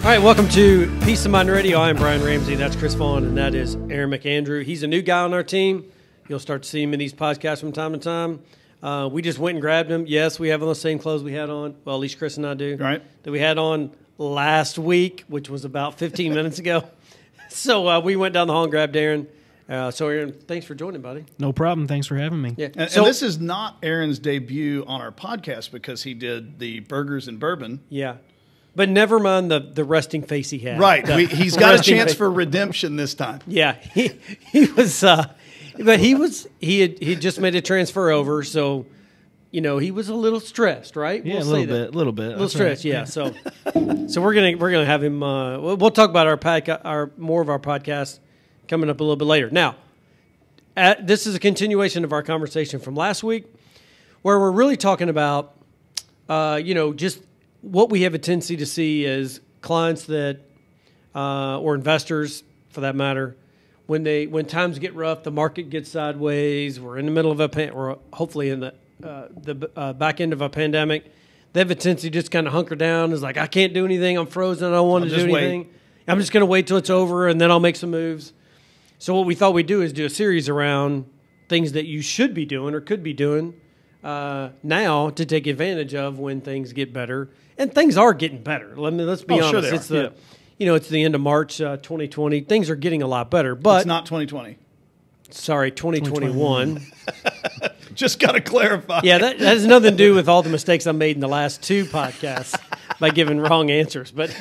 All right, welcome to Peace of Mind Radio. I'm Brian Ramsey. That's Chris Vaughn, and that is Aaron McAndrew. He's a new guy on our team. You'll start to see him in these podcasts from time to time. We just went and grabbed him. Yes, we have on the same clothes we had on. Well, at least Chris and I do. Right. That we had on last week, which was about 15 minutes ago. So we went down the hall and grabbed Aaron. So, Aaron, thanks for joining, buddy. No problem. Thanks for having me. Yeah. And this is not Aaron's debut on our podcast because he did the burgers and bourbon. Yeah. But never mind the resting face he had. Right. He's got a chance for redemption this time. Yeah. He was but he had just made a transfer over, so he was a little stressed, right? Yeah, we'll a little bit. Stressed, yeah. So we're gonna have him. We'll talk about our more of our podcast coming up a little bit later. Now, this is a continuation of our conversation from last week, where we're really talking about, just what we have a tendency to see as clients that, or investors for that matter, when times get rough, the market gets sideways. We're in the middle of or hopefully in the back end of a pandemic. They have a tendency to just kind of hunker down. It's like, I can't do anything. I'm frozen. I don't want to do anything. Wait. I'm just going to wait till it's over, and then I'll make some moves. So what we thought we'd do is do a series around things that you should be doing or could be doing now to take advantage of when things get better. And things are getting better. Let's be honest. Sure It's the end of March 2020. Things are getting a lot better. But it's not 2020. Sorry, 2021. Just got to clarify. Yeah, that has nothing to do with all the mistakes I made in the last two podcasts by giving wrong answers. But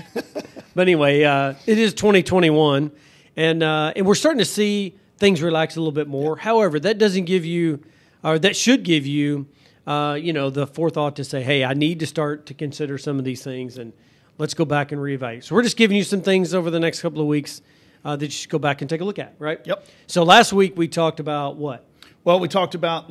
anyway, it is 2021, and we're starting to see things relax a little bit more. However, that doesn't give you, or that should give you, the forethought to say, hey, I need to start to consider some of these things, and let's go back and reevaluate. So we're just giving you some things over the next couple of weeks that you should go back and take a look at, right? Yep. So last week we talked about what? Well, we talked about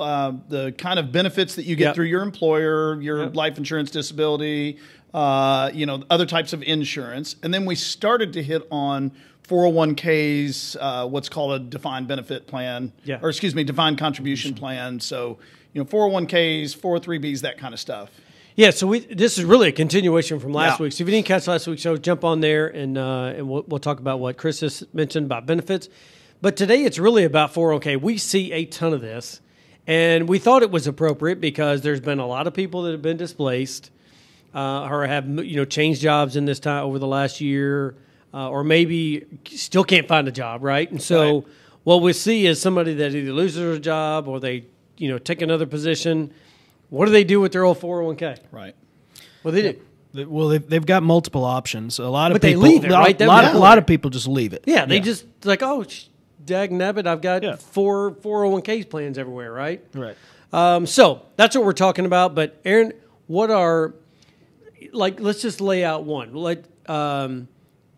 the kind of benefits that you get through your employer, your life insurance, disability, other types of insurance. And then we started to hit on 401ks, what's called a defined benefit plan, defined contribution plan. So, 401ks, 403bs, that kind of stuff. Yeah, so this is really a continuation from last week. So if you didn't catch last week's show, jump on there and we'll talk about what Chris has mentioned about benefits. But today it's really about 401k. We see a ton of this, and we thought it was appropriate because there's been a lot of people that have been displaced or have changed jobs in this time over the last year, or maybe still can't find a job, right? And so what we see is somebody that either loses their job or they take another position. What do they do with their old 401k? Right. What do they do? Well, they've got multiple options. A lot of people, they leave it, right? A lot of people just leave it. Yeah, they just like, dag nabbit, I've got 4 401k plans everywhere, right? Right. So that's what we're talking about. But Aaron, what are let's just lay out one.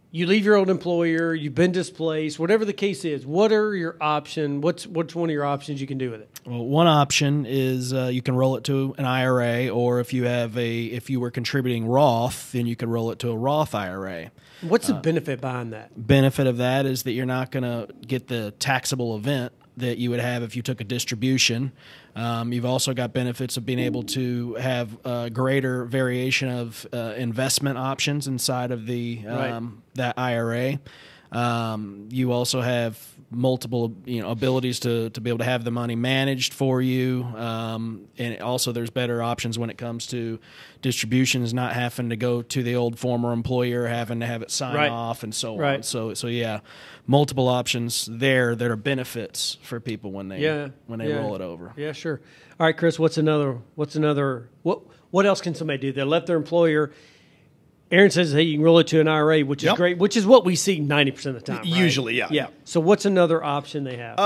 You leave your old employer, you've been displaced, whatever the case is. What are your options? What's one of your options you can do with it? Well, one option is you can roll it to an IRA, or if you were contributing Roth, then you can roll it to a Roth IRA. What's the benefit behind that? Benefit of that is that you're not going to get the taxable event that you would have if you took a distribution. You've also got benefits of being able to have a greater variation of investment options inside of the that IRA. You also have multiple abilities to be able to have the money managed for you, and also there's better options when it comes to distributions, not having to go to the old former employer, having to have it sign off and so on. So yeah, multiple options there that are benefits for people when they roll it over. Yeah, sure. All right, Chris, what else can somebody do? They left their employer. Aaron says, hey, you can roll it to an IRA, which is great, which is what we see 90% of the time, right? Usually, yeah. Yeah. So what's another option they have?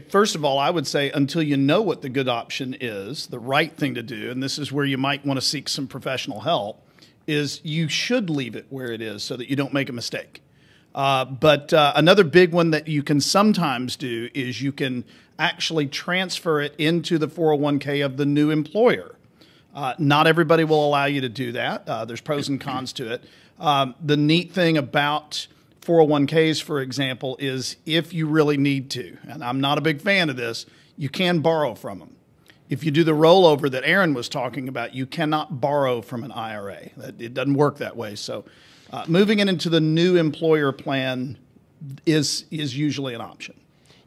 First of all, I would say until you know what the good option is, the right thing to do, and this is where you might want to seek some professional help, is you should leave it where it is so that you don't make a mistake. But another big one that you can sometimes do is you can actually transfer it into the 401k of the new employer. Not everybody will allow you to do that. There's pros and cons to it. The neat thing about 401ks, for example, is if you really need to, and I'm not a big fan of this, you can borrow from them. If you do the rollover that Aaron was talking about, you cannot borrow from an IRA. It doesn't work that way. So Moving it into the new employer plan is usually an option.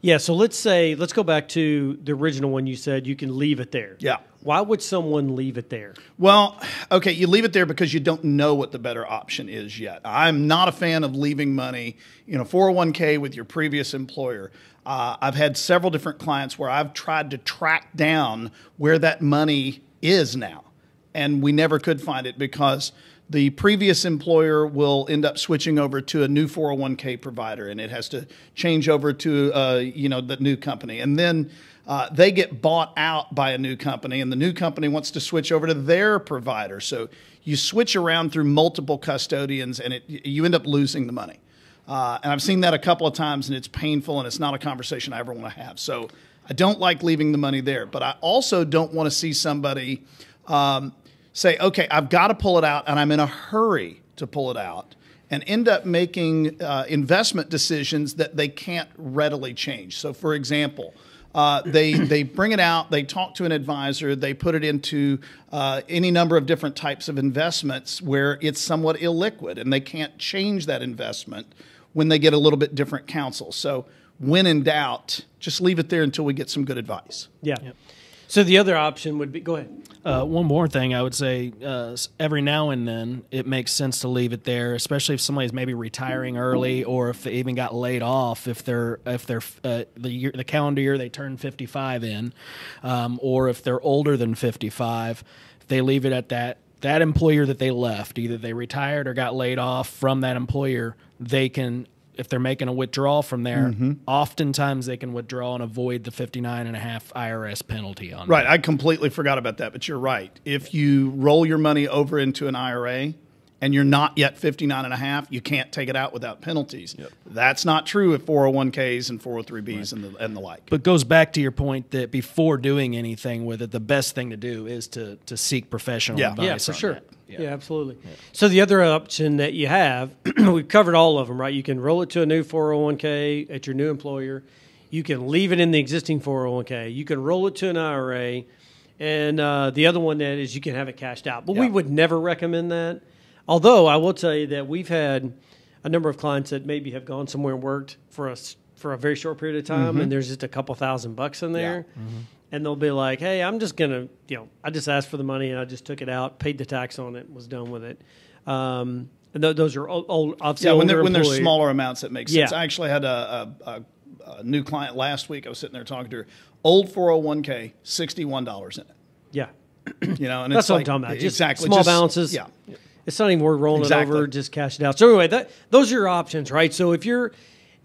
Yeah, so let's go back to the original one you said you can leave it there. Yeah. Why would someone leave it there? Well, okay, you leave it there because you don't know what the better option is yet. I'm not a fan of leaving money in a 401k with your previous employer. I've had several different clients where I've tried to track down where that money is now, and we never could find it because the previous employer will end up switching over to a new 401k provider, and it has to change over to the new company. And then they get bought out by a new company, and the new company wants to switch over to their provider. So you switch around through multiple custodians, and you end up losing the money. And I've seen that a couple of times, and it's painful, and it's not a conversation I ever want to have. So I don't like leaving the money there. But I also don't want to see somebody say, okay, I've got to pull it out, and I'm in a hurry to pull it out, and end up making investment decisions that they can't readily change. So, for example, they bring it out, they talk to an advisor, they put it into any number of different types of investments where it's somewhat illiquid, and they can't change that investment when they get a little bit different counsel. So, when in doubt, just leave it there until we get some good advice. Yeah. Yep. So the other option would be, go ahead. One more thing I would say, every now and then it makes sense to leave it there, especially if somebody's maybe retiring early, or if they even got laid off, if they're the calendar year they turn 55 in, or if they're older than 55, if they leave it at that employer that they left, either they retired or got laid off from that employer, they can, if they're making a withdrawal from there, oftentimes they can withdraw and avoid the 59.5 IRS penalty on Right. that. I completely forgot about that, but you're right. If you roll your money over into an IRA and you're not yet 59.5, you can't take it out without penalties. Yep. That's not true with 401ks and 403bs and the like. But goes back to your point that before doing anything with it, the best thing to do is to seek professional advice. Yeah, for on sure. that. Yeah, absolutely. Yeah. So the other option that you have, we've covered all of them, right? You can roll it to a new 401k at your new employer. You can leave it in the existing 401k. You can roll it to an IRA. And the other one that is you can have it cashed out. But we would never recommend that. Although I will tell you that we've had a number of clients that maybe have gone somewhere and worked for a very short period of time, and there's just a couple $1,000 in there. Yeah. And they'll be like, hey, I'm just going to, I just asked for the money and I just took it out, paid the tax on it, was done with it. And those are old, obviously when there's smaller amounts, that makes sense. Yeah. I actually had a new client last week. I was sitting there talking to her. Old 401k, $61 in it. Yeah. And that's it's what like, I'm talking about. Just exactly. Small balances. Yeah. It's not even worth rolling it over, just cash it out. So anyway, those are your options, right? So if you're,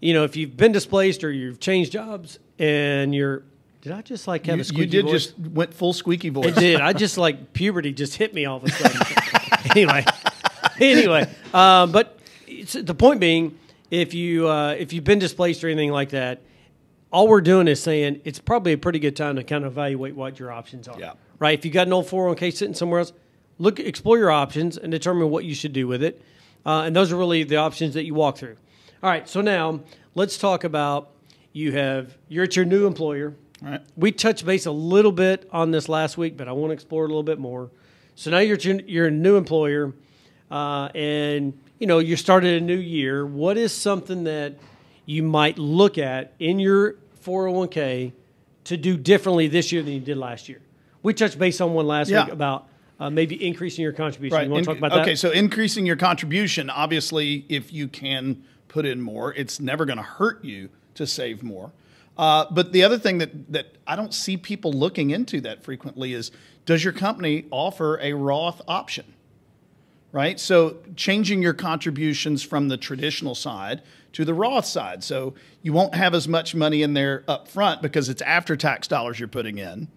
if you've been displaced or you've changed jobs and you're, did I just have a squeaky voice? You did just went full squeaky voice. It did. I just puberty just hit me all of a sudden. anyway, but the point being, if you've been displaced or anything like that, all we're doing is saying it's probably a pretty good time to kind of evaluate what your options are. Yeah. Right? If you got an old 401k sitting somewhere else, explore your options and determine what you should do with it. And those are really the options that you walk through. All right. So now let's talk about you're at your new employer. All right. We touched base a little bit on this last week, but I want to explore it a little bit more. So now you're a new employer, and you started a new year. What is something that you might look at in your 401k to do differently this year than you did last year? We touched base on one last week about maybe increasing your contribution. Right. You want to talk about that? Okay, so increasing your contribution, obviously, if you can put in more, it's never going to hurt you to save more. But the other thing that I don't see people looking into that frequently is, does your company offer a Roth option? Right? So changing your contributions from the traditional side to the Roth side. So you won't have as much money in there up front because it's after-tax dollars you're putting in.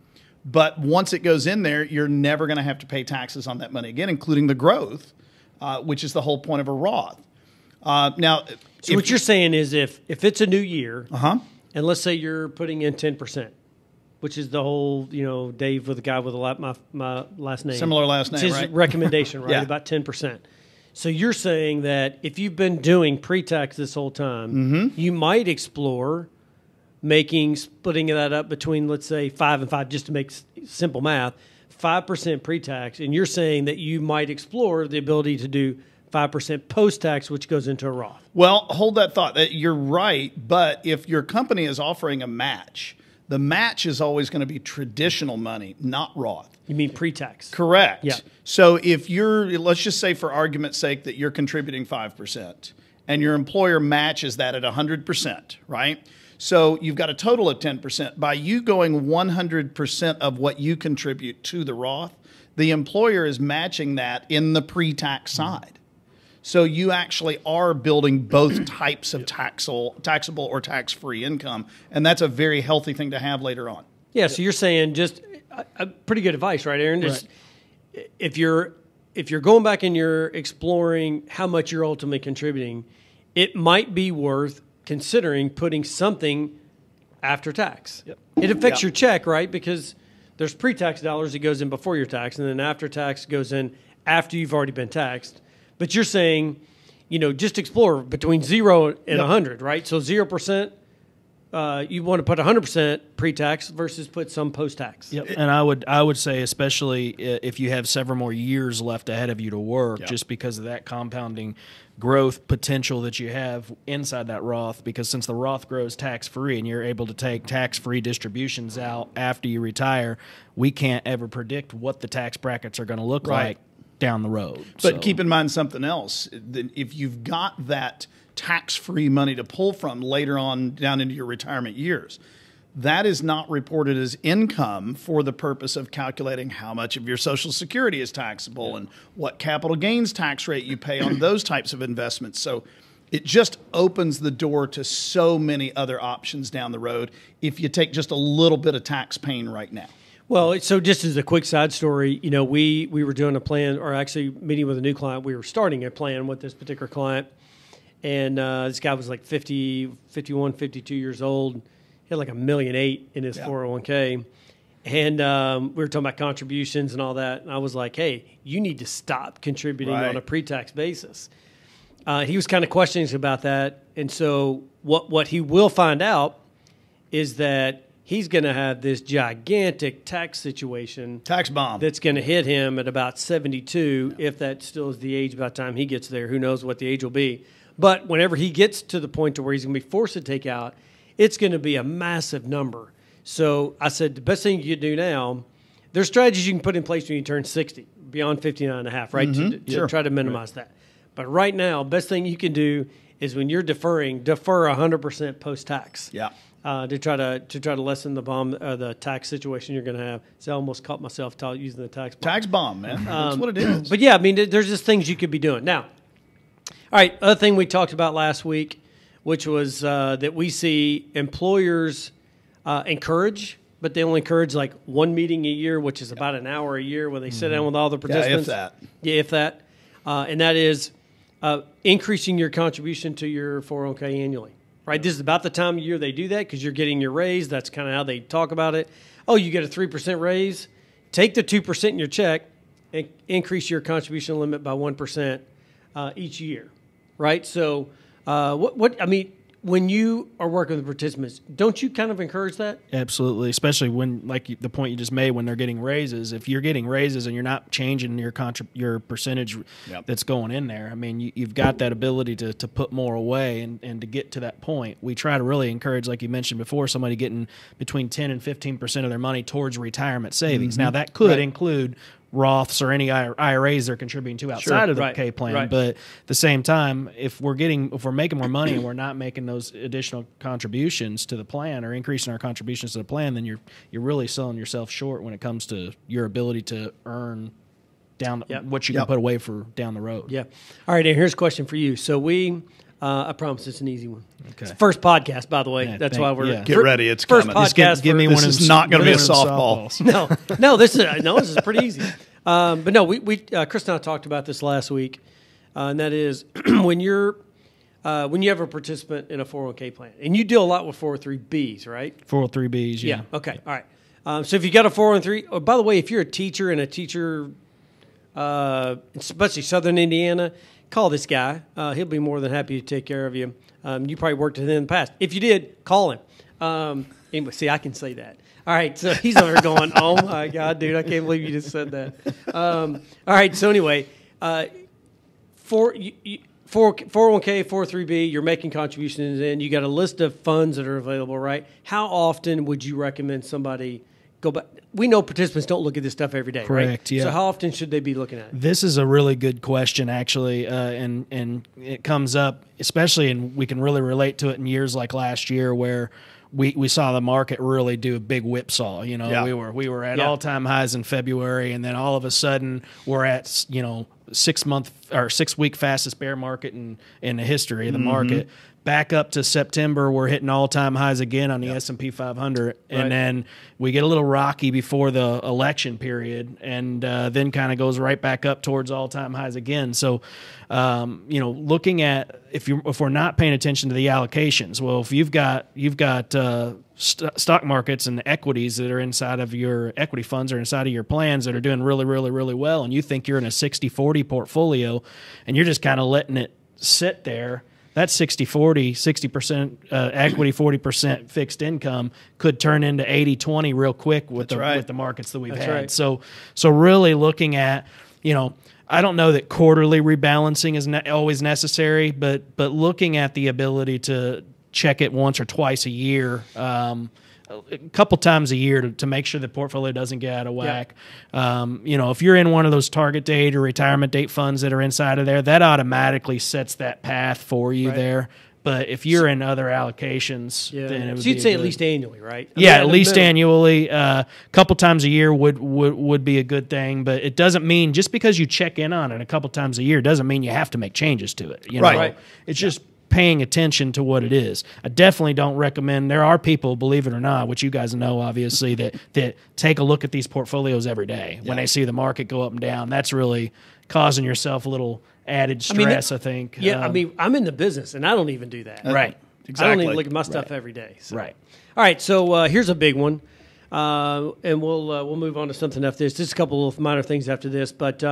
But once it goes in there, you're never going to have to pay taxes on that money again, including the growth, which is the whole point of a Roth. Now, so what you're saying is if it's a new year, and let's say you're putting in 10%, which is the whole, Dave with the guy with my last name. Similar last name, it's his right? recommendation, right? Yeah. About 10%. So you're saying that if you've been doing pre-tax this whole time, you might explore splitting that up between, let's say, 5 and 5, just to make simple math, 5% pre-tax. And you're saying that you might explore the ability to do 5% post-tax, which goes into a Roth. Well, hold that thought. You're right, but if your company is offering a match, the match is always going to be traditional money, not Roth. You mean pre-tax? Correct. Yeah. So if let's just say for argument's sake that you're contributing 5% and your employer matches that at 100%, right? So you've got a total of 10%. By you going 100% of what you contribute to the Roth, the employer is matching that in the pre-tax side. So you actually are building both types of taxable or tax-free income, and that's a very healthy thing to have later on. Yeah, so you're saying just pretty good advice, right, Aaron? Just if you're going back and you're exploring how much you're ultimately contributing, it might be worth considering putting something after tax. Yep. It affects your check, right? Because there's pre-tax dollars that goes in before your tax, and then after tax goes in after you've already been taxed. But you're saying, just explore between 0 and 100, right? So 0%, you want to put 100% pre-tax versus put some post-tax. Yep. And I would say, especially if you have several more years left ahead of you to work, just because of that compounding growth potential that you have inside that Roth, because since the Roth grows tax-free and you're able to take tax-free distributions out after you retire, we can't ever predict what the tax brackets are going to look like down the road. But keep in mind something else. If you've got that tax-free money to pull from later on down into your retirement years, that is not reported as income for the purpose of calculating how much of your Social Security is taxable and what capital gains tax rate you pay on those types of investments. So it just opens the door to so many other options down the road if you take just a little bit of tax pain right now. Well, so just as a quick side story, we were doing a plan, or actually meeting with a new client. We were starting a plan with this particular client, and this guy was like 50, 51, 52 years old. He had like $1.8 million in his 401k, and we were talking about contributions and all that. And I was like, "Hey, you need to stop contributing on a pre-tax basis." He was kind of questioning about that, and so what he will find out is that he's going to have this gigantic tax situation. Tax bomb. That's going to hit him at about 72, if that still is the age by the time he gets there. Who knows what the age will be. But whenever he gets to the point to where he's going to be forced to take out, it's going to be a massive number. So I said the best thing you can do now, there's strategies you can put in place when you turn 60, beyond 59 and a half, right, to try to minimize that. But right now, best thing you can do is when you're defer 100% post-tax. Yeah. To try to lessen the tax situation you're going to have. So I almost caught myself using the tax bomb. Tax bomb, man. That's what it is. But yeah, I mean, there's just things you could be doing. Now, all right, other thing we talked about last week, which was that we see employers encourage, but they only encourage like one meeting a year, which is about an hour a year when they sit down with all the participants. If that. And that is increasing your contribution to your 401k annually. Right, this is about the time of year they do that because you're getting your raise. That's kind of how they talk about it. Oh, you get a 3% raise. Take the 2% in your check and increase your contribution limit by 1% each year. Right. So, when you are working with participants, don't you kind of encourage that? Absolutely, especially when, like the point you just made, when they're getting raises. If you're getting raises and you're not changing your percentage that's going in there, I mean, you've got that ability to put more away and to get to that point. We try to really encourage, like you mentioned before, somebody getting between 10 and 15% of their money towards retirement savings. Now, that could include Roths or any IRAs they're contributing to outside of the K plan. But at the same time, if we're making more money and we're not making those additional contributions to the plan or increasing our contributions to the plan, then you're really selling yourself short when it comes to your ability to earn down what you can put away for down the road. Yeah. All right, and here's a question for you. So I promise it's an easy one. Okay. It's the first podcast, by the way. That's why we're get ready. It's first coming. podcast. Give me one. This is not going to be a softball. No. This is pretty easy. But no, we Chris and I talked about this last week, and that is when you have a participant in a 401k plan, and you deal a lot with 403bs, right? 403bs, yeah. Okay. All right. So if you got a 403, oh, by the way, if you're a teacher and a teacher, especially Southern Indiana, call this guy. He'll be more than happy to take care of you. You probably worked with him in the past. If you did, call him. Anyway, see, I can say that. All right, so he's over there going, oh, my God, dude, I can't believe you just said that. All right, so anyway, 401k, 403b, you're making contributions in. You got a list of funds that are available, right? How often would you recommend somebody go back? We know participants don't look at this stuff every day, Correct, right? yeah. So how often should they be looking at it? This is a really good question, actually, and it comes up, especially, and we can really relate to it in years like last year where we saw the market really do a big whipsaw. You know, Yeah. we were at all-time highs in February, and then all of a sudden we're at 6 week fastest bear market in the history of the market. Back up to September, we're hitting all-time highs again on the S&P 500, and then we get a little rocky before the election period, and then kind of goes right back up towards all-time highs again. So, looking at if we're not paying attention to the allocations, well, if you've got stock markets and equities that are inside of your equity funds or inside of your plans that are doing really, really, really well, and you think you're in a 60-40 portfolio, and you're just kind of letting it sit there. That 60-40, 60% equity, 40% fixed income could turn into 80-20 real quick with the markets that we've had. Right. So really looking at, I don't know that quarterly rebalancing is always necessary, but looking at the ability to check it once or twice a year, a couple times a year to make sure the portfolio doesn't get out of whack. If you're in one of those target date or retirement date funds that are inside of there, that automatically sets that path for you there. But if you're in other allocations, then it would so you'd say at least annually, right? At least annually. A couple times a year would be a good thing, but it doesn't mean just because you check in on it a couple times a year doesn't mean you have to make changes to it. Right. It's just paying attention to what it is. I definitely don't recommend. There are people, believe it or not, which you guys know obviously, that take a look at these portfolios every day when they see the market go up and down. That's really causing yourself a little added stress, I think. Yeah, I'm in the business and I don't even do that. Right. Exactly. I don't even look at my stuff every day. So. Right. All right. So here's a big one, and we'll move on to something after this. Just a couple of minor things after this, but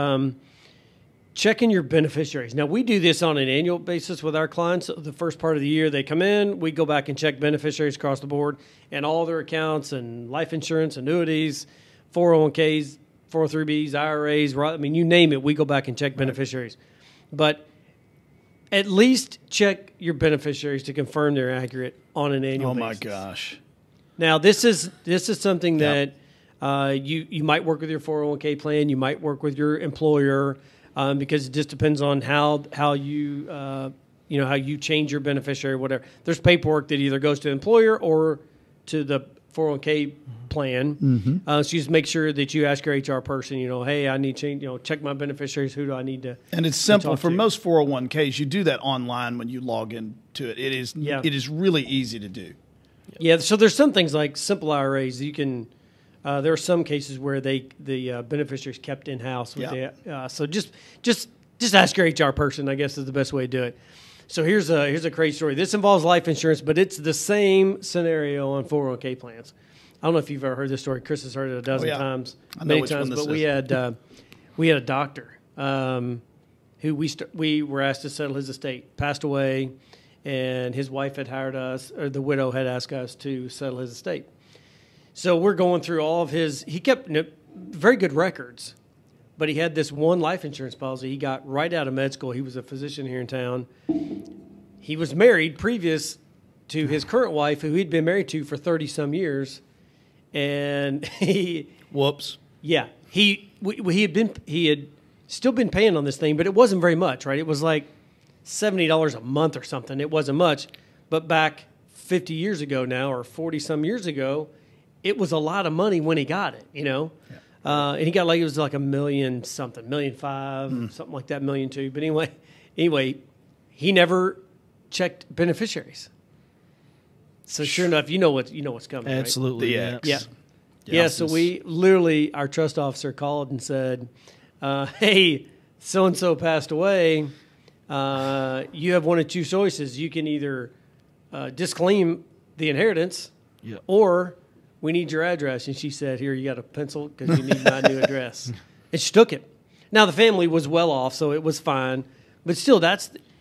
checking your beneficiaries. Now, we do this on an annual basis with our clients. The first part of the year, they come in, we go back and check beneficiaries across the board and all their accounts and life insurance, annuities, 401ks, 403bs, IRAs, you name it, we go back and check beneficiaries. But at least check your beneficiaries to confirm they're accurate on an annual basis. Oh, my gosh. Now, this is something that you might work with your 401k plan, you might work with your employer, because it just depends on how you how you change your beneficiary, whatever. There's paperwork that either goes to the employer or to the 401k plan. So you just make sure that you ask your HR person, hey, I need to change, check my beneficiaries. Who do I need to? And it's simple for most 401ks. You do that online when you log into it. It is really easy to do. Yeah. So there's some things like simple IRAs you can. There are some cases where the beneficiaries kept in house. So just ask your HR person, I guess, is the best way to do it. So here's a crazy story. This involves life insurance, but it's the same scenario on 401k plans. I don't know if you've ever heard this story. Chris has heard it a dozen times, many times. But we had a doctor who we were asked to settle his estate, passed away, and his wife had hired us, or the widow had asked us to settle his estate. So we're going through all of he kept very good records, but he had this one life insurance policy he got right out of med school. He was a physician here in town. He was married previous to his current wife, who he'd been married to for 30-some years. And Whoops. Yeah. He had still been paying on this thing, but it wasn't very much, right? It was like $70 a month or something. It wasn't much. But back 50 years ago now, or 40-some years ago, it was a lot of money when he got it, Yeah. And he got it was like $1 million something, $1.5 million, something like that, $1.2 million. But anyway, he never checked beneficiaries. So sure enough, you know what's coming. Absolutely. Right? Yeah. Yeah. So we literally, our trust officer called and said, "Hey, so and so passed away. You have one of two choices. You can either disclaim the inheritance, or we need your address." And she said, "Here, you got a pencil because you need my new address." And she took it. Now the family was well off, so it was fine. But still,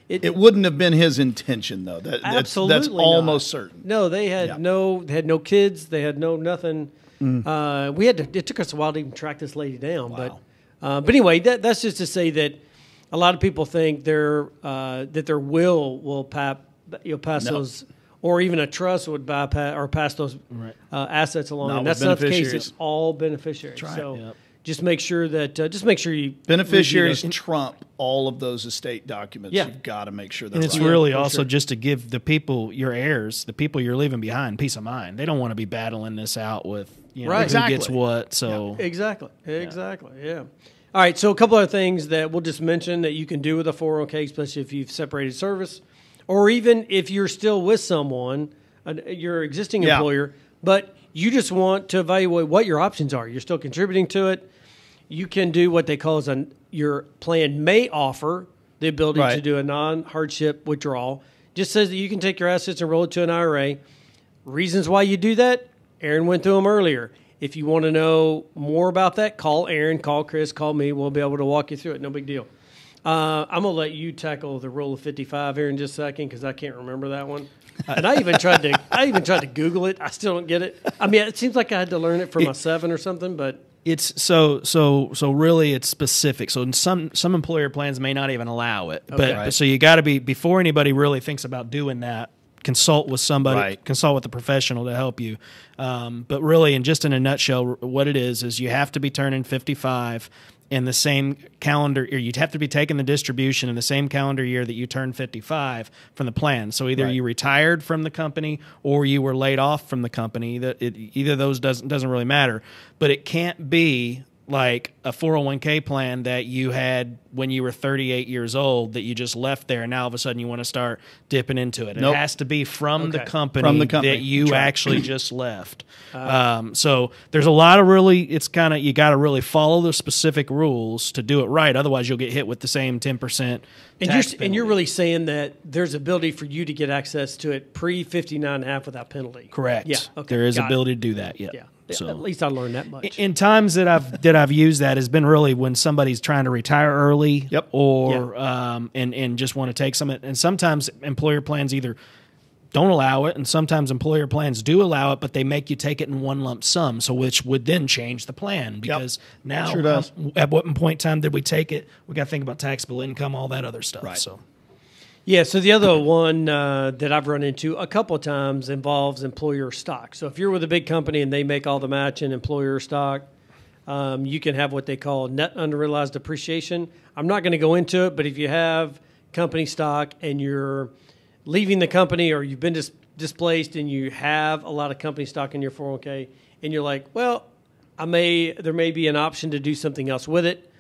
it wouldn't have been his intention, though. That's almost certain. No, they had no kids. They had nothing. It took us a while to even track this lady down. Wow. But anyway, that's just to say that a lot of people think that their will pass those, or even a trust would bypass or pass those assets along. Not and with that's not the case. beneficiaries. It's all beneficiaries. That's right. So just make sure that you Beneficiaries review those. trump all of those estate documents. Yeah. You've got to make sure they're And it's right. really for also sure. just to give the people, your heirs, the people you're leaving behind, peace of mind. They don't want to be battling this out with Right. who Exactly. gets what. So Exactly. Yeah. All right. So a couple other things that we'll just mention that you can do with a 401k, especially if you've separated service, or even if you're still with someone, your existing employer, but you just want to evaluate what your options are. You're still contributing to it. You can do what they call your plan may offer the ability to do a non-hardship withdrawal. Just says that you can take your assets and roll it to an IRA. Reasons why you do that, Aaron went through them earlier. If you want to know more about that, call Aaron, call Chris, call me. We'll be able to walk you through it. No big deal. I'm going to let you tackle the rule of 55 here in just a second because I can't remember that one. And I even tried to Google it. I still don't get it. I mean, it seems like I had to learn it for my 7 or something, but it's so really it's specific. So some employer plans may not even allow it. But so you got to be, before anybody really thinks about doing that, consult with somebody, consult with a professional to help you. But really, in a nutshell, what it is you have to be turning 55 in the same calendar, or you'd have to be taking the distribution in the same calendar year that you turn 55 from the plan. So either you retired from the company or you were laid off from the company. Either of those doesn't really matter. But it can't be like a 401k plan that you had when you were 38 years old that you just left there and now all of a sudden you want to start dipping into it. It has to be from the company that you actually just left. So there's a lot of you got to really follow the specific rules to do it right. Otherwise you'll get hit with the same 10% And you're really saying that there's ability for you to get access to it pre-59.5 without penalty. Correct. Yeah. Okay. There is ability to do that. Yeah. So at least I learned that much. In times that I've used that has been really when somebody's trying to retire early, or and just want to take some. And sometimes employer plans either don't allow it, and sometimes employer plans do allow it, but they make you take it in one lump sum. So which would then change the plan because now at what point in time did we take it? We got to think about taxable income, all that other stuff. Right. So. Yeah, so the other one that I've run into a couple of times involves employer stock. So if you're with a big company and they make all the match in employer stock, you can have what they call net unrealized appreciation. I'm not going to go into it, but if you have company stock and you're leaving the company or you've been displaced and you have a lot of company stock in your 401k and you're like, well, there may be an option to do something else with it,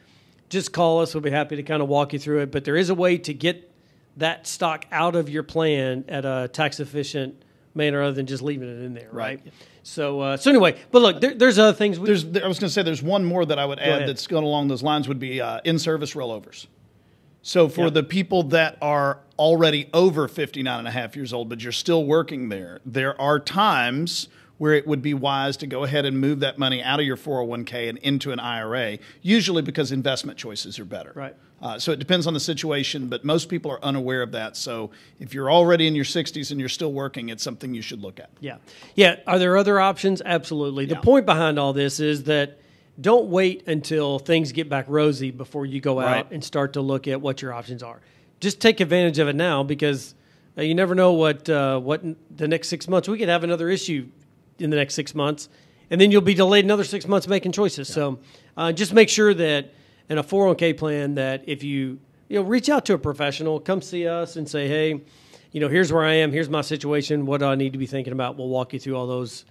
just call us. We'll be happy to kind of walk you through it. But there is a way to get that stock out of your plan at a tax efficient manner other than just leaving it in there, right? So anyway, but look, there's other things. I was going to say there's one more that I would add that's going along those lines would be in-service rollovers. So for the people that are already over 59 and a half years old, but you're still working there are times where it would be wise to go ahead and move that money out of your 401k and into an IRA, usually because investment choices are better. Right. So it depends on the situation, but most people are unaware of that. So if you're already in your 60s and you're still working, it's something you should look at. Yeah. Are there other options? Absolutely. The point behind all this is that don't wait until things get back rosy before you go out and start to look at what your options are. Just take advantage of it now because you never know what in the next 6 months. We could have another issue in the next 6 months, and then you'll be delayed another 6 months making choices. So just make sure that in a 401k plan that if you reach out to a professional, come see us and say, hey, here's where I am, here's my situation, what do I need to be thinking about? We'll walk you through all those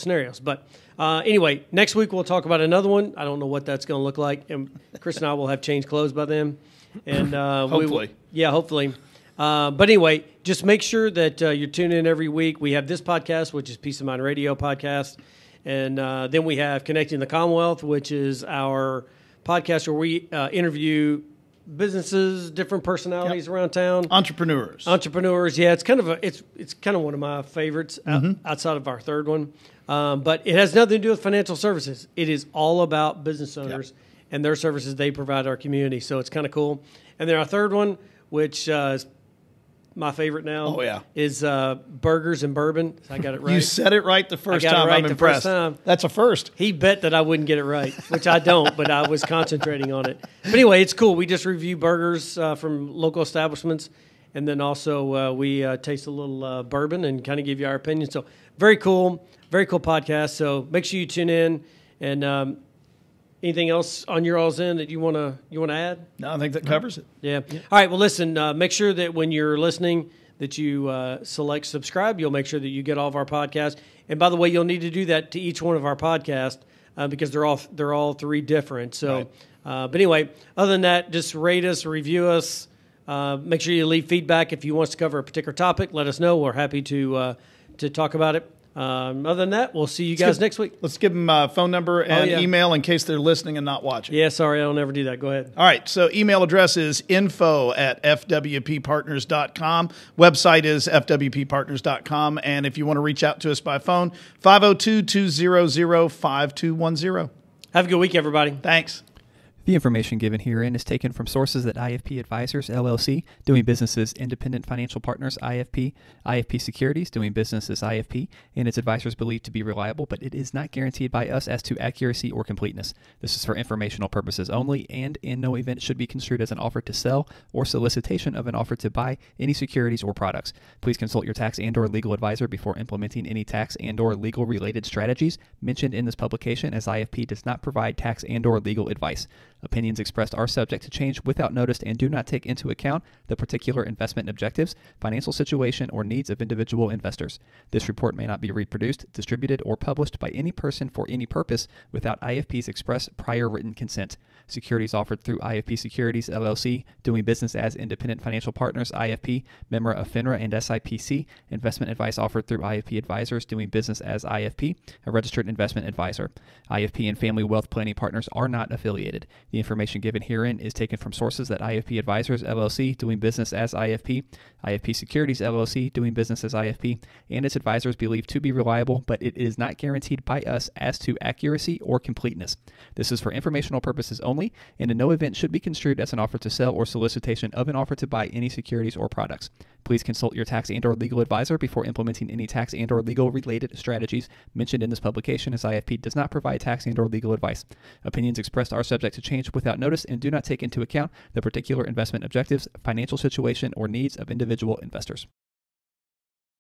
scenarios. But anyway, next week we'll talk about another one. I don't know what that's going to look like, and Chris and I will have changed clothes by then. And hopefully. Hopefully. But anyway, just make sure that you're tuning in every week. We have this podcast, which is Peace of Mind Radio podcast. And then we have Connecting the Commonwealth, which is our podcast where we interview businesses, different personalities around town. Entrepreneurs. Yeah, it's kind of one of my favorites outside of our third one. But it has nothing to do with financial services. It is all about business owners and their services they provide our community. So it's kind of cool. And then our third one, which is my favorite now. Oh, yeah. Is burgers and bourbon. I got it right. You said it right the first I got time. it right I'm the impressed. first time. That's a first. He bet that I wouldn't get it right, which I don't, but I was concentrating on it. But anyway, it's cool. We just review burgers from local establishments, and then also we taste a little bourbon and kind of give you our opinion. So very cool podcast. So make sure you tune in. And anything else on your all's end that you want to add? No, I think that covers it. Yeah. All right. Well, listen. Make sure that when you're listening, that you select subscribe. You'll make sure that you get all of our podcasts. And by the way, you'll need to do that to each one of our podcasts because they're all three different. So, Right. But anyway, other than that, just rate us, review us. Make sure you leave feedback if you want us to cover a particular topic. Let us know. We're happy to talk about it. Other than that, we'll see you guys next week. Let's give them a phone number and yeah. email in case they're listening and not watching. Yeah, sorry, I don't ever do that. Go ahead. All right, so email address is info@fwppartners.com. Website is fwppartners.com. And if you want to reach out to us by phone, 502-200-5210. Have a good week, everybody. Thanks. The information given herein is taken from sources at IFP Advisors, LLC, doing business as Independent Financial Partners, IFP, IFP Securities, doing business as IFP, and its advisors believed to be reliable, but it is not guaranteed by us as to accuracy or completeness. This is for informational purposes only, and in no event should be construed as an offer to sell or solicitation of an offer to buy any securities or products. Please consult your tax and/or legal advisor before implementing any tax and/or legal related strategies mentioned in this publication, as IFP does not provide tax and/or legal advice. Opinions expressed are subject to change without notice and do not take into account the particular investment objectives, financial situation, or needs of individual investors. This report may not be reproduced, distributed, or published by any person for any purpose without IFP's express prior written consent. Securities offered through IFP Securities, LLC, doing business as Independent Financial Partners, IFP, member of FINRA and SIPC. Investment advice offered through IFP Advisors, doing business as IFP, a registered investment advisor. IFP and Family Wealth Planning Partners are not affiliated. The information given herein is taken from sources at IFP Advisors, LLC, doing business as IFP, IFP Securities, LLC, doing business as IFP, and its advisors believed to be reliable, but it is not guaranteed by us as to accuracy or completeness. This is for informational purposes only, and in no event should be construed as an offer to sell or solicitation of an offer to buy any securities or products. Please consult your tax and/or legal advisor before implementing any tax and/or legal related strategies mentioned in this publication, as IFP does not provide tax and/or legal advice. Opinions expressed are subject to change without notice and do not take into account the particular investment objectives, financial situation, or needs of individual investors.